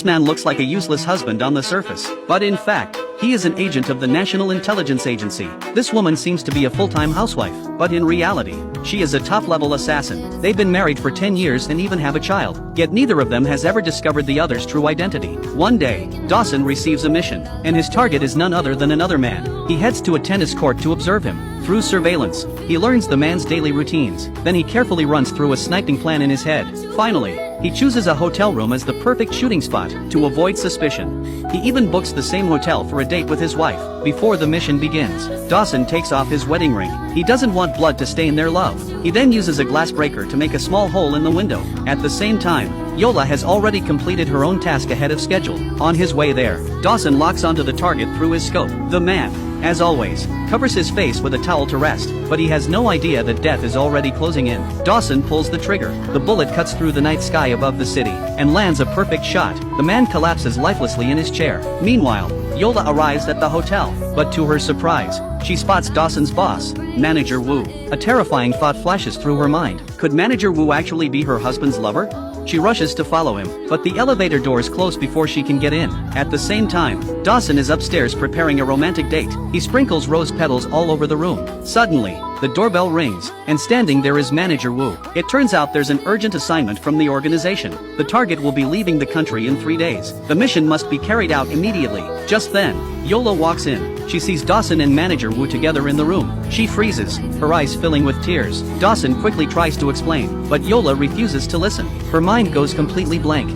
This man looks like a useless husband on the surface, but in fact, he is an agent of the National Intelligence Agency. This woman seems to be a full-time housewife, but in reality, she is a top-level assassin. They've been married for 10 years and even have a child, yet neither of them has ever discovered the other's true identity. One day, Dawson receives a mission, and his target is none other than another man. He heads to a tennis court to observe him. Through surveillance, he learns the man's daily routines, then he carefully runs through a sniping plan in his head. Finally, he chooses a hotel room as the perfect shooting spot to avoid suspicion. He even books the same hotel for a date with his wife. Before the mission begins, Dawson takes off his wedding ring. He doesn't want blood to stain their love. He then uses a glass breaker to make a small hole in the window. At the same time, Yola has already completed her own task ahead of schedule. On his way there, Dawson locks onto the target through his scope. The man, as always, covers his face with a towel to rest, but he has no idea that death is already closing in. Dawson pulls the trigger. The bullet cuts through the night sky above the city, and lands a perfect shot. The man collapses lifelessly in his chair. Meanwhile, Yola arrives at the hotel, but to her surprise, she spots Dawson's boss, Manager Wu. A terrifying thought flashes through her mind. Could Manager Wu actually be her husband's lover? She rushes to follow him, but the elevator doors close before she can get in. At the same time, Dawson is upstairs preparing a romantic date. He sprinkles rose petals all over the room. Suddenly, the doorbell rings, and standing there is Manager Wu. It turns out there's an urgent assignment from the organization. The target will be leaving the country in 3 days. The mission must be carried out immediately. Just then, Yola walks in. She sees Dawson and Manager Wu together in the room. She freezes, her eyes filling with tears. Dawson quickly tries to explain, but Yola refuses to listen. Her mind goes completely blank.